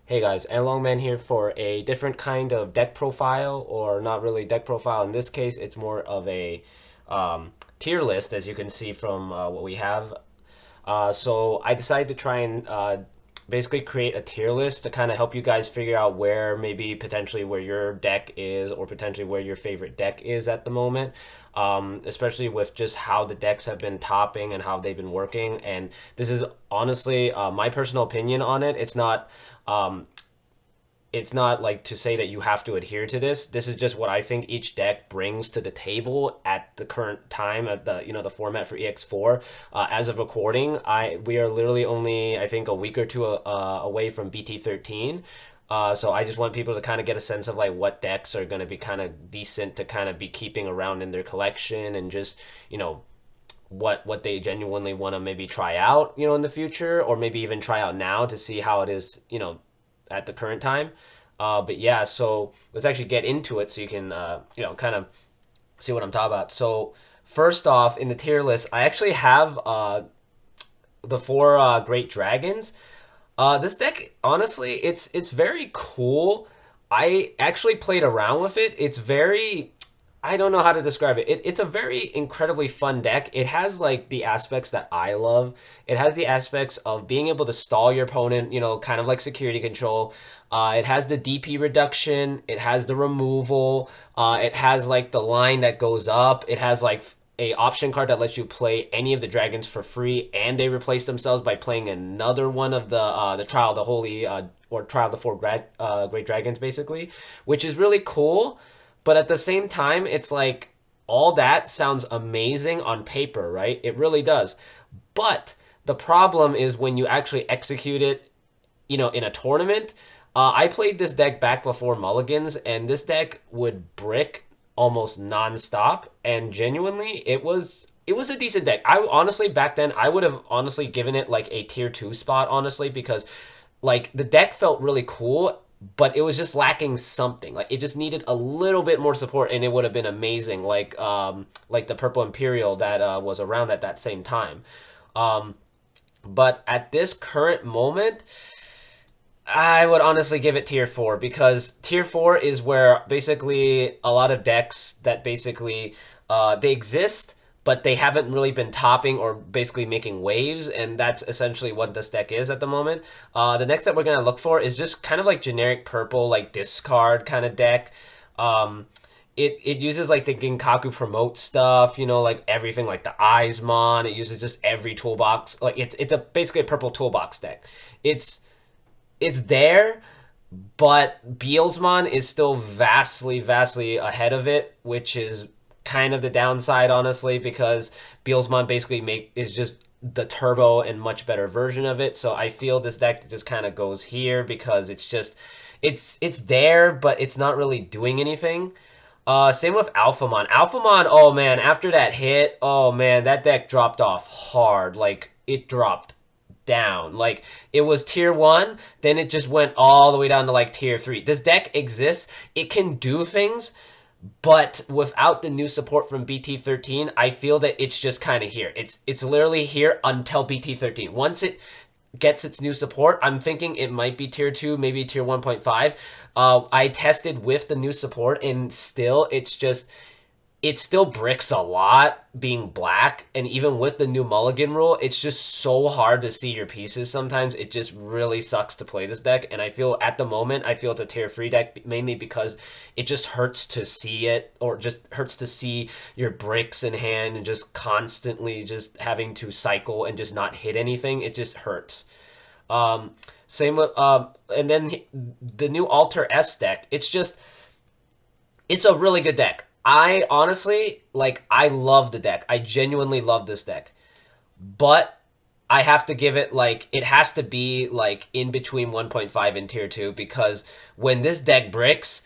Hey guys, Analogman here for a different kind of deck profile, or not really deck profile. In this case, it's more of a tier list, as you can see from what we have. So I decided to try and basically create a tier list to kind of help you guys figure out where maybe potentially where your deck is, or potentially where your favorite deck is at the moment. Especially with just how the decks have been topping and how they've been working. And this is honestly my personal opinion on it. Um, it's not like to say that you have to adhere to this. This is just what I think each deck brings to the table at the current time at the format for EX4. As of recording, we are literally only I think a week or two away from BT13. So I just want people to kind of get a sense of like what decks are going to be kind of decent to kind of be keeping around in their collection, and just what they genuinely want to maybe try out in the future, or maybe even try out now to see how it is at the current time. But yeah, so let's actually get into it so you can kind of see what I'm talking about. So first off, in the tier list, I actually have the four great dragons. This deck, honestly, it's very cool. I actually played around with it. It's very, I don't know how to describe it. It's a very incredibly fun deck. It has like the aspects that I love. It has the aspects of being able to stall your opponent, kind of like security control. It has the DP reduction. It has the removal. It has like the line that goes up. It has like a option card that lets you play any of the dragons for free, and they replace themselves by playing another one of the Trial of the Holy or Trial of the Four Great Dragons, basically, which is really cool. But at the same time, it's like all that sounds amazing on paper, right? It really does. But the problem is when you actually execute it, in a tournament. I played this deck back before Mulligans, and this deck would brick almost nonstop. And genuinely, it was a decent deck. I honestly back then I would have honestly given it like a tier 2 spot, honestly, because like the deck felt really cool, but it was just lacking something. Like it just needed a little bit more support, and it would have been amazing. Like the Purple Imperial that was around at that same time. Um, but at this current moment, I would honestly give it tier 4, because tier 4 is where basically a lot of decks that basically they exist, but they haven't really been topping or basically making waves, and that's essentially what this deck is at the moment. The next that we're gonna look for is just kind of like generic purple, like discard kind of deck. Um, it uses like the Ginkaku promote stuff, like everything, like the Eismon. It uses just every toolbox. Like it's a basically a purple toolbox deck. It's it's there, but Bielsman is still vastly, vastly ahead of it, which is kind of the downside, honestly, because Bielsman basically is just the turbo and much better version of it. So I feel this deck just kind of goes here because it's there, but it's not really doing anything. Same with Alphamon. Alphamon, oh man, after that hit, oh man, that deck dropped off hard. Like it dropped down. Like it was tier 1, then it just went all the way down to like tier 3. This deck exists. It can do things, but without the new support from BT13, I feel that it's just kind of here. It's literally here until BT13. Once it gets its new support, I'm thinking it might be tier 2, maybe tier 1.5. I tested with the new support, and still it still bricks a lot being black, and even with the new mulligan rule, it's just so hard to see your pieces sometimes. It just really sucks to play this deck, and I feel at the moment it's a tier 3 deck, mainly because it just hurts to see it, or just hurts to see your bricks in hand and just constantly just having to cycle and just not hit anything. It just hurts. Same with and then the new Alter S deck. It's a really good deck. I honestly, like, I love the deck. I genuinely love this deck. But I have to give it, like, it has to be, like, in between 1.5 and tier 2, because when this deck bricks,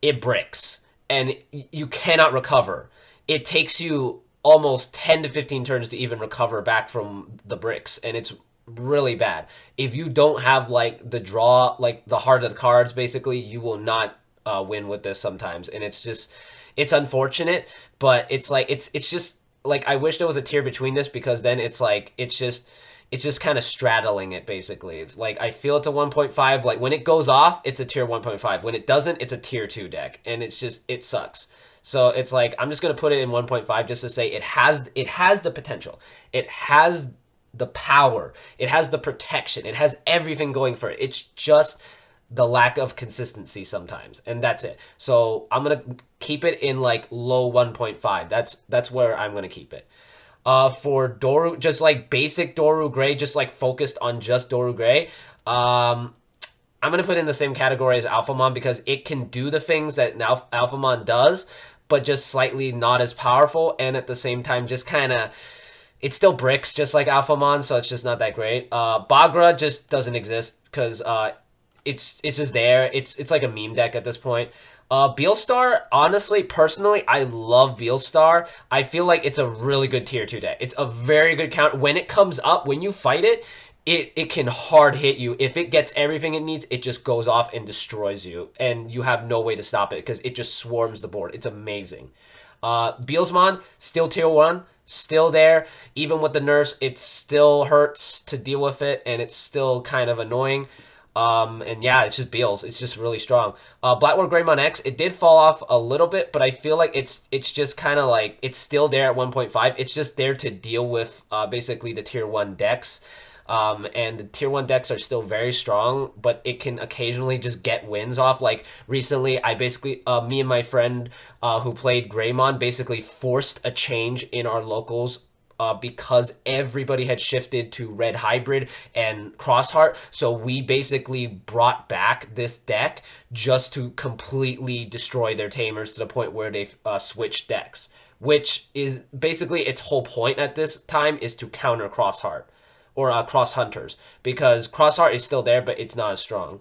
it bricks. And you cannot recover. It takes you almost 10 to 15 turns to even recover back from the bricks. And it's really bad. If you don't have, like, the draw, like, the heart of the cards, basically, you will not win with this sometimes. And it's unfortunate, but it's like it's just like I wish there was a tier between this, because then it's like it's just kind of straddling it basically. It's like I feel it's a 1.5. Like when it goes off, it's a tier 1.5. When it doesn't, it's a tier 2 deck, and it's just it sucks. So it's like I'm just gonna put it in 1.5 just to say it has the potential. It has the power. It has the protection. It has everything going for it. It's just the lack of consistency sometimes, and that's it. So I'm gonna keep it in like low 1.5. That's where I'm gonna keep it. For Doru, just like basic Doru Gray, just like focused on just Doru Gray. I'm gonna put in the same category as Alphamon because it can do the things that now Alphamon does, but just slightly not as powerful, and at the same time, just kind of it still bricks just like Alphamon, so it's just not that great. Bagra just doesn't exist because it's just there. It's like a meme deck at this point. Beelstar, honestly, personally, I love Beelstar. I feel like it's a really good tier 2 deck. It's a very good count. When it comes up, when you fight it, it can hard hit you. If it gets everything it needs, it just goes off and destroys you. And you have no way to stop it because it just swarms the board. It's amazing. Beelsmon, still tier 1, still there. Even with the nerfs, it still hurts to deal with it, and it's still kind of annoying. And yeah, it's just Beals. It's just really strong. Blackboard Greymon X, it did fall off a little bit, but I feel like it's just kind of like, it's still there at 1.5. It's just there to deal with basically the tier 1 decks. And the tier 1 decks are still very strong, but it can occasionally just get wins off. Like recently, I basically, me and my friend who played Greymon basically forced a change in our locals because everybody had shifted to Red Hybrid and Crossheart. So we basically brought back this deck just to completely destroy their tamers to the point where they've switched decks, which is basically its whole point at this time is to counter Crossheart or Cross Hunters because Crossheart is still there, but it's not as strong.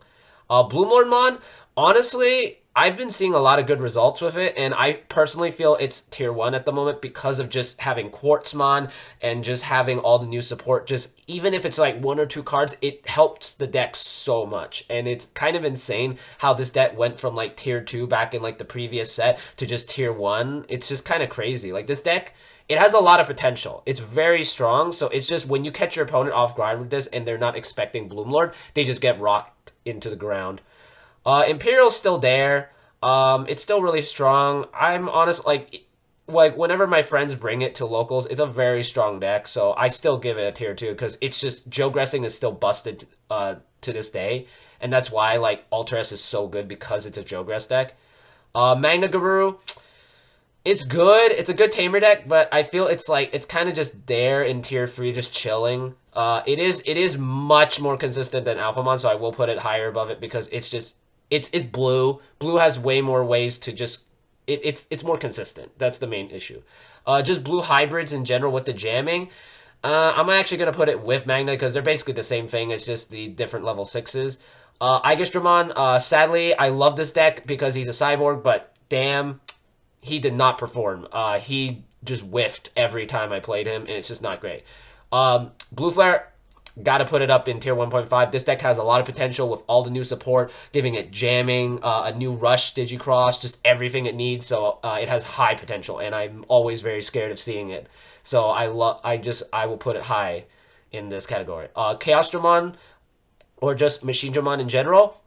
Bloomlordmon, honestly, I've been seeing a lot of good results with it, and I personally feel it's tier 1 at the moment because of just having Quartzmon and just having all the new support. Just even if it's like 1 or 2 cards, it helps the deck so much. And it's kind of insane how this deck went from like tier 2 back in like the previous set to just tier 1. It's just kind of crazy. Like this deck, it has a lot of potential. It's very strong, so it's just when you catch your opponent off guard with this and they're not expecting Bloomlord, they just get rocked into the ground. Imperial's still there. It's still really strong. I'm honest, like whenever my friends bring it to locals, it's a very strong deck. So I still give it a tier 2 because it's just Joe Gressing is still busted to this day, and that's why like Alter S is so good because it's a Joe Gress deck. Magna Guru, it's good. It's a good tamer deck, but I feel it's like it's kind of just there in tier 3, just chilling. It is much more consistent than Alphamon, so I will put it higher above it because it's just it's blue. Blue has way more ways to just it's more consistent. That's the main issue. Just blue hybrids in general with the jamming. I'm actually gonna put it with Magna because they're basically the same thing. It's just the different level 6s. Igestramon, sadly, I love this deck because he's a cyborg, but damn, he did not perform. He just whiffed every time I played him, and it's just not great. Blue Flare, got to put it up in tier 1.5. This deck has a lot of potential with all the new support, giving it jamming, a new rush Digicross, just everything it needs. So it has high potential, and I'm always very scared of seeing it. So I will put it high in this category. Chaos Dramon, or just Machine Dramon in general,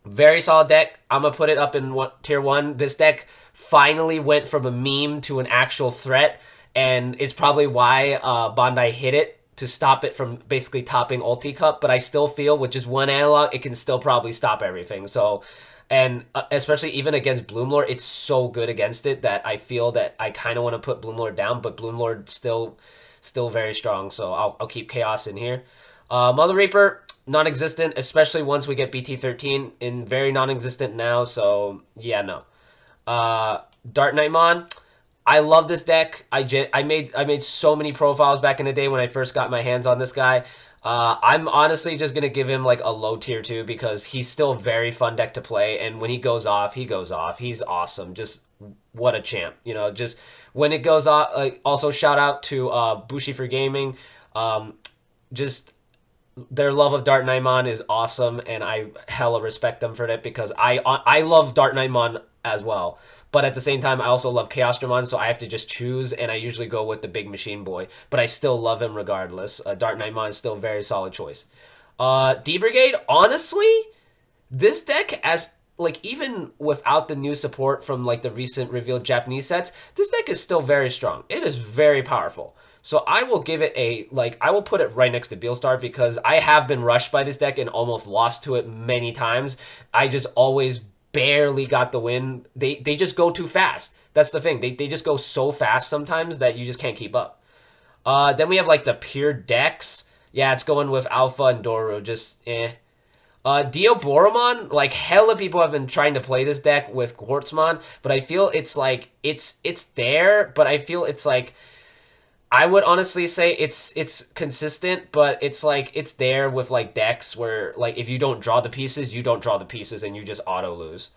very solid deck. I'm going to put it up in tier 1. This deck finally went from a meme to an actual threat, and it's probably why Bandai hit it to stop it from basically topping Ulti Cup, but I still feel with just one analog, it can still probably stop everything. So, and especially even against Bloomlord, it's so good against it that I feel that I kind of want to put Bloomlord down, but Bloomlord still very strong, so I'll keep Chaos in here. Mother Reaper, non-existent, especially once we get BT13, in very non-existent now, so yeah, no. Dark Knightmon, I love this deck. I made so many profiles back in the day when I first got my hands on this guy. I'm honestly just gonna give him like a low tier 2 because he's still a very fun deck to play, and when he goes off, he goes off. He's awesome. Just what a champ. You know, just when it goes off. Also, shout out to Bushi for Gaming. Just their love of Dark Knightmon is awesome, and I hella respect them for that because I love Dark Knightmon as well. but at the same time, I also love Chaosdramon, so I have to just choose, and I usually go with the big machine boy. But I still love him regardless. Dark Knightmon is still a very solid choice. D Brigade, honestly, this deck as like even without the new support from like the recent revealed Japanese sets, this deck is still very strong. It is very powerful. So I will give it a like I will put it right next to Beelstar because I have been rushed by this deck and almost lost to it many times. I just always barely got the win. They just go too fast. That's the thing. They just go so fast sometimes that you just can't keep up. Then we have like the pure decks. Yeah, it's going with Alpha and Doru. Just eh. Deoboromon, like hella people have been trying to play this deck with Quartzmon, but I feel it's like it's there, but I feel it's like I would honestly say it's consistent, but it's like it's there with like decks where like if you don't draw the pieces, you don't draw the pieces and you just auto lose.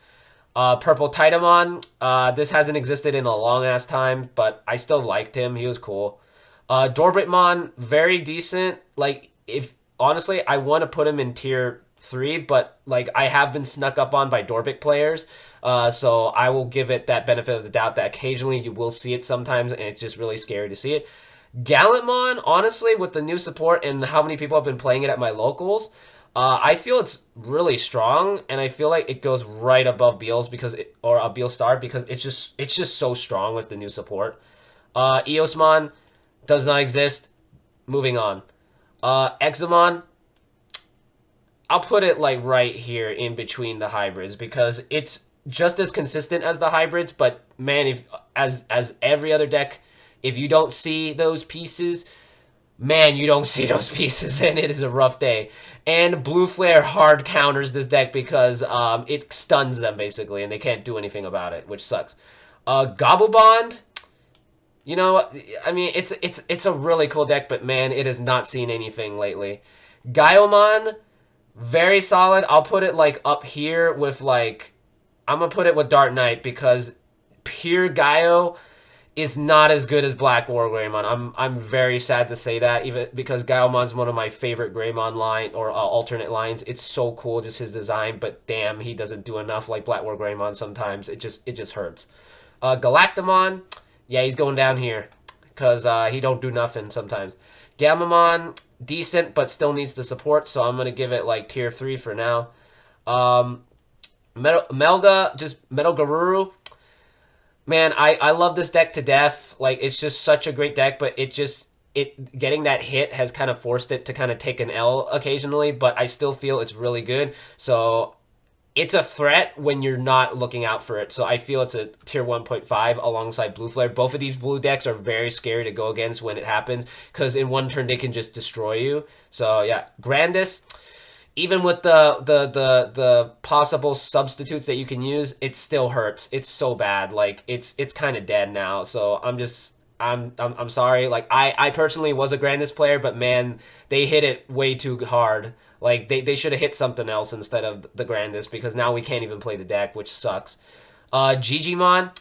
Purple Titamon, this hasn't existed in a long ass time, but I still liked him. He was cool. Dorbitmon, very decent. Like if honestly, I want to put him in tier 3, but like I have been snuck up on by Dorbic players. So I will give it that benefit of the doubt that occasionally you will see it sometimes, and it's just really scary to see it. Gallantmon, honestly, with the new support and how many people have been playing it at my locals, I feel it's really strong, and I feel like it goes right above Beals because or a Beal Star because it's just so strong with the new support. Eosmon does not exist. Moving on. Examon, I'll put it like right here in between the hybrids because it's just as consistent as the hybrids, but man, if as every other deck, if you don't see those pieces, man, you don't see those pieces, and it is a rough day. And Blue Flare hard counters this deck because it stuns them basically, and they can't do anything about it, which sucks. Gobblebond, you know, I mean, it's a really cool deck, but man, it has not seen anything lately. Gaiomon, very solid. I'll put it like up here with like I'm gonna put it with Dark Knight because pure Gaio is not as good as Black War Greymon. I'm very sad to say that, even because Gaiomon's one of my favorite Greymon line or alternate lines. It's so cool, just his design, but damn, he doesn't do enough like Black War Greymon sometimes. It just hurts. Galactamon, yeah, he's going down here because he don't do nothing sometimes. Gamamon, decent, but still needs the support, so I'm gonna give it like tier 3 for now. Melga, just Metal Garuru. Man, I love this deck to death. Like, it's just such a great deck, but it getting that hit has kind of forced it to kind of take an L occasionally, but I still feel it's really good. So it's a threat when you're not looking out for it. So I feel it's a tier 1.5 alongside Blue Flare. Both of these blue decks are very scary to go against when it happens because in one turn they can just destroy you. So yeah, Grandis, even with the possible substitutes that you can use, it still hurts. It's so bad. Like it's kind of dead now. So I'm sorry. Like I personally was a Grandis player, but man, they hit it way too hard. Like they should have hit something else instead of the Grandis because now we can't even play the deck, which sucks. Gigimon,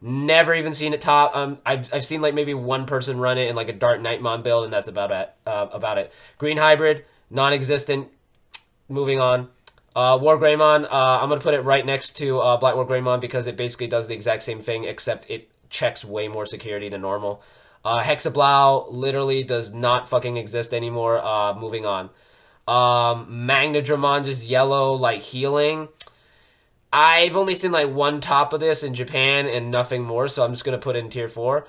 never even seen it top. I've seen like maybe one person run it in like a Dark Knightmon build, and that's about it. Green Hybrid, non-existent. Moving on. War Greymon, I'm going to put it right next to Black War Greymon because it basically does the exact same thing, except it checks way more security than normal. Hexablau literally does not fucking exist anymore. Moving on. Magnadramon, just yellow, like healing. I've only seen like one top of this in Japan and nothing more, so I'm just going to put it in tier 4.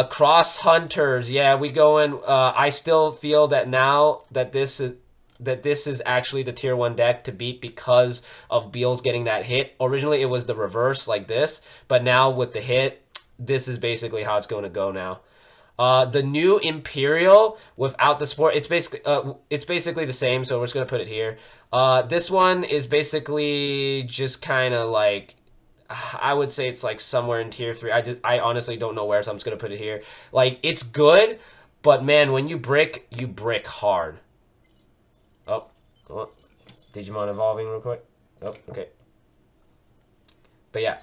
Cross Hunters, yeah, we go in. I still feel that now that this is actually the tier 1 deck to beat because of Beals getting that hit. Originally, it was the reverse like this, but now with the hit, this is basically how it's going to go now. The new Imperial without the support, it's basically the same, so we're just going to put it here. This one is basically just kind of like, I would say it's like somewhere in tier 3. I honestly don't know where, so I'm just going to put it here. Like, it's good, but man, when you brick hard. Oh, Digimon evolving real quick. Oh, okay. But yeah.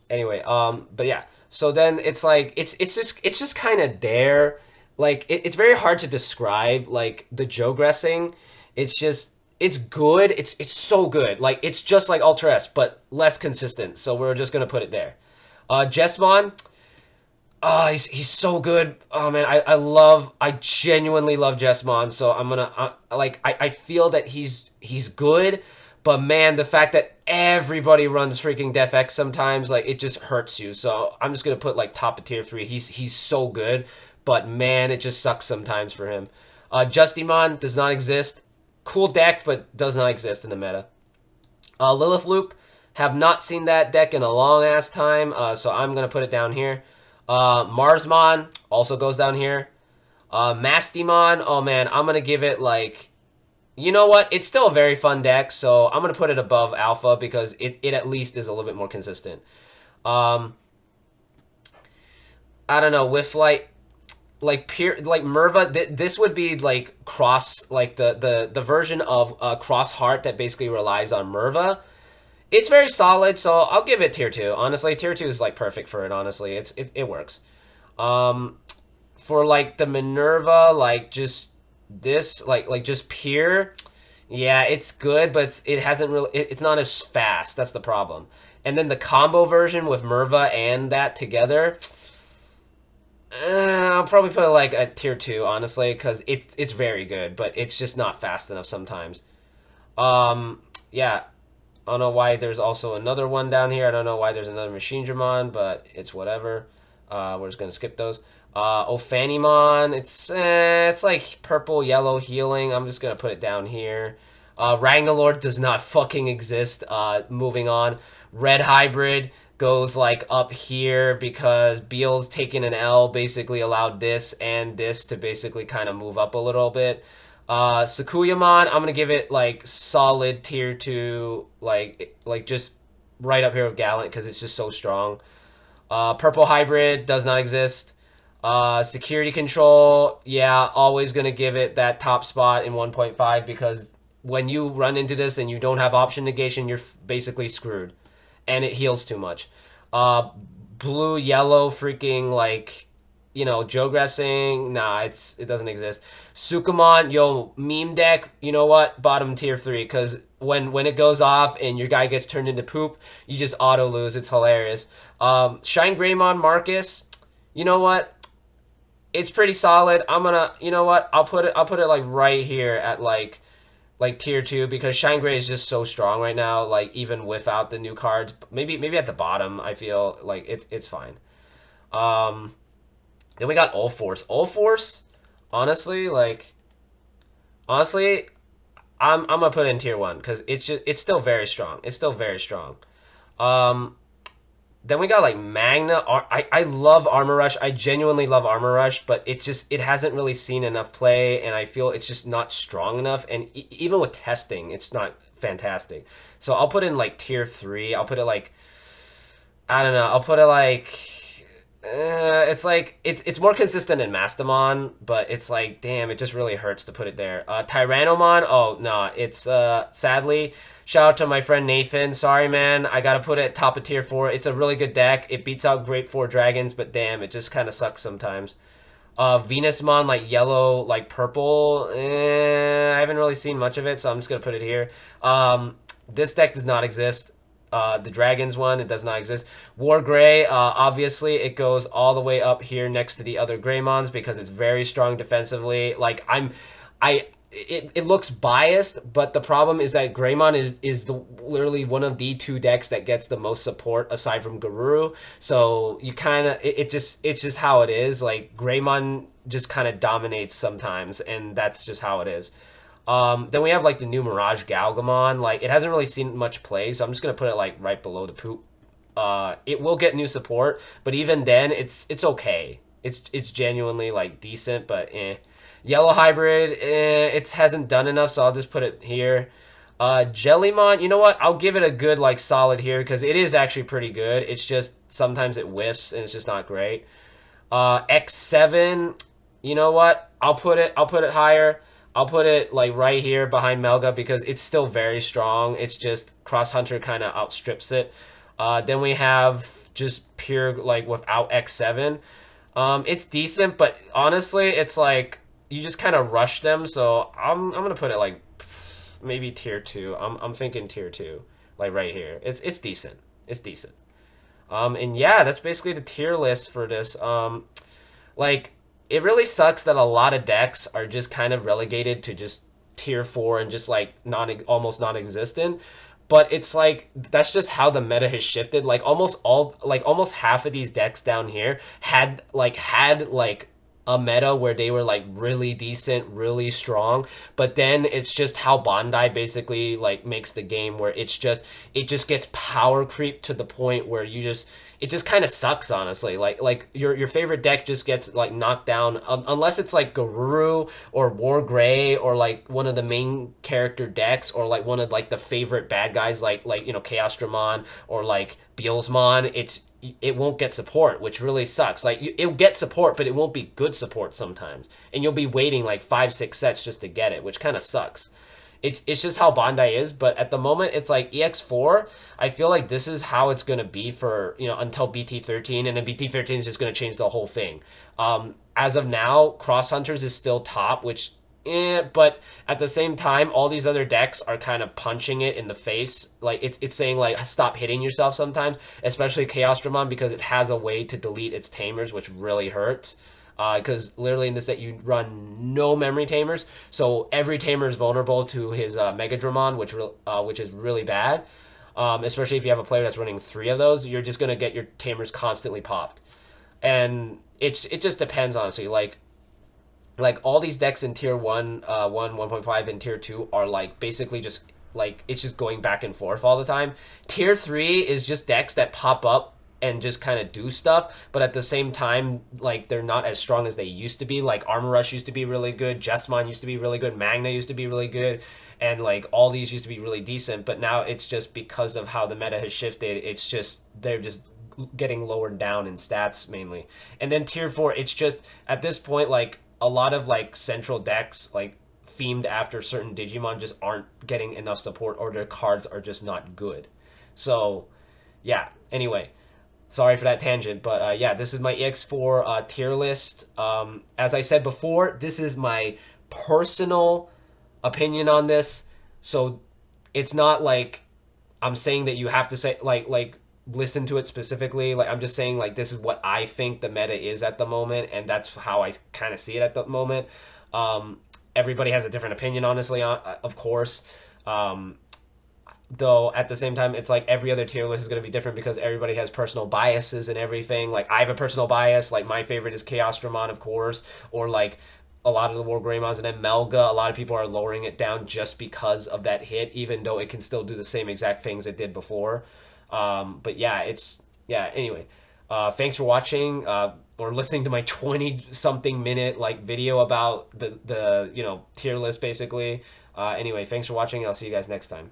Anyway, but yeah. So then it's like it's just kind of there. Like it's very hard to describe like the jogressing. It's just It's good. It's so good. Like it's just like Ultra S, but less consistent. So we're just gonna put it there. Jesmon, oh, he's so good. Oh man, I genuinely love Jesmon. So I'm gonna I feel that he's good, but man, the fact that everybody runs freaking Def X sometimes, like it just hurts you. So I'm just gonna put like top of tier 3. He's so good, but man, it just sucks sometimes for him. Justimon does not exist. Cool deck, but does not exist in the meta. Lilith Loop, have not seen that deck in a long ass time, so I'm gonna put it down here. Marsmon also goes down here. Mastimon, oh man, I'm gonna give it like, you know what? It's still a very fun deck, so I'm gonna put it above Alpha because it at least is a little bit more consistent. Um, I don't know, with like pure like Merva, this would be like cross like the version of Cross Heart that basically relies on Merva. It's very solid, so I'll give it tier 2. Honestly, tier 2 is like perfect for it. Honestly, it works. Um, for like the Minerva, like just this, like just pure, yeah, it's good, but it hasn't really. It's not as fast. That's the problem. And then the combo version with Merva and that together, I'll probably put it like a tier 2, honestly, because it's very good, but it's just not fast enough sometimes. Yeah, I don't know why there's also another one down here. I don't know why there's another Machine Dramon, but it's whatever. We're just gonna skip those. Ophanimon, it's like purple yellow healing. I'm just gonna put it down here. Ragnalord does not fucking exist. Moving on. Red Hybrid goes like up here because Beal's taking an L, basically allowed this and this to basically kind of move up a little bit. Sakuyamon, I'm gonna give it like solid tier 2, like just right up here with Gallant because it's just so strong. Purple Hybrid does not exist. Security Control, yeah, always gonna give it that top spot in 1.5 because when you run into this and you don't have option negation, you're basically screwed, and it heals too much. Uh, Blue, yellow, freaking like Joe Gressing, nah, it doesn't exist. Sukumon, yo, meme deck, you know what? Bottom tier 3, because when it goes off and your guy gets turned into poop, you just auto lose. It's hilarious. Shine Greymon Marcus, you know what? It's pretty solid. I'm gonna, you know what? I'll put it like right here at like tier 2 because Shine Gray is just so strong right now. Like even without the new cards, maybe at the bottom. I feel like it's fine. Um, then we got All Force. All Force, honestly, honestly, I'm gonna put it in tier 1 because it's still very strong. It's still very strong. Um, then we got like Magna. I love Armor Rush. I genuinely love Armor Rush, but it hasn't really seen enough play, and I feel it's just not strong enough. And even with testing, it's not fantastic. So I'll put in like tier 3. I'll put it like, I don't know. I'll put it like, it's like it's more consistent than Mastamon, but it's like damn, it just really hurts to put it there. Tyrannomon, oh no, it's sadly. Shout out to my friend Nathan. Sorry, man. I gotta put it top of tier 4. It's a really good deck. It beats out Great 4 Dragons, but damn, it just kind of sucks sometimes. Venusmon, like yellow, like purple. I haven't really seen much of it, so I'm just gonna put it here. This deck does not exist. The Dragons one, it does not exist. War Gray, obviously, it goes all the way up here next to the other Greymons because it's very strong defensively. Like it looks biased, but the problem is that Greymon is literally one of the 2 decks that gets the most support aside from Garuru. So you kind of it's just how it is. Like Greymon just kind of dominates sometimes, and that's just how it is. Then we have like the new Mirage Galgamon. Like it hasn't really seen much play, so I'm just gonna put it like right below the poop. It will get new support, but even then, it's okay. It's genuinely like decent, but eh. Yellow Hybrid, it hasn't done enough, so I'll just put it here. Jellymon, you know what? I'll give it a good like solid here because it is actually pretty good. It's just sometimes it whiffs and it's just not great. X7, you know what? I'll put it higher. I'll put it like right here behind Melga because it's still very strong. It's just Cross Hunter kind of outstrips it. Then we have just pure like without X7. It's decent, but honestly, it's like you just kind of rush them. So I'm gonna put it like maybe tier two. I'm thinking tier two, like right here. It's decent. It's decent. And yeah, that's basically the tier list for this. Like it really sucks that a lot of decks are just kind of relegated to just tier four and just like almost non-existent. But it's like that's just how the meta has shifted. Like almost half of these decks down here had a meta where they were like really decent, really strong, but then it's just how Bandai basically like makes the game where it just gets power creep to the point where it just kind of sucks, honestly. Like your favorite deck just gets like knocked down unless it's like Garuru or War Gray or like one of the main character decks or like one of like the favorite bad guys like Chaos Dramon or like Beelsmon. It won't get support, which really sucks. Like it'll get support, but it won't be good support sometimes, and you'll be waiting like 5-6 sets just to get it, which kind of sucks. It's just how Bandai is, but at the moment it's like EX4. I feel like this is how it's gonna be for until BT13, and then BT13 is just gonna change the whole thing. As of now, Cross Hunters is still top, which but at the same time, all these other decks are kind of punching it in the face. Like it's saying like stop hitting yourself sometimes, especially Chaos Dramon because it has a way to delete its tamers, which really hurts. Because literally in this set you run no memory tamers, so every tamer is vulnerable to his Mega Dramon, which is really bad. Especially if you have a player that's running three of those, you're just gonna get your tamers constantly popped, and it just depends honestly. Like all these decks in tier 1 1.5 and tier 2 are like basically just like it's just going back and forth all the time. Tier 3 is just decks that pop up and just kind of do stuff, but at the same time like they're not as strong as they used to be. Like Armor Rush used to be really good, Jessamine used to be really good, Magna used to be really good, and like all these used to be really decent, but now it's just because of how the meta has shifted, it's just they're just getting lowered down in stats mainly. And then tier 4, it's just at this point like a lot of like central decks like themed after certain Digimon just aren't getting enough support, or their cards are just not good. So yeah, anyway, sorry for that tangent, but yeah, this is my EX4 tier list. As I said before, this is my personal opinion on this, so it's not like I'm saying that you have to say like listen to it specifically. Like I'm just saying like this is what I think the meta is at the moment, and that's how I kind of see it at the moment. Um, Everybody has a different opinion, honestly, of course. Um, though at the same time, it's like every other tier list is going to be different because everybody has personal biases and everything. Like I have a personal bias. Like my favorite is Chaos Dramon, of course, or like a lot of the War Greymons, and then Melga. A lot of people are lowering it down just because of that hit, even though it can still do the same exact things it did before. But yeah, Anyway, thanks for watching or listening to my 20-something minute like video about the tier list basically. Anyway, thanks for watching. I'll see you guys next time.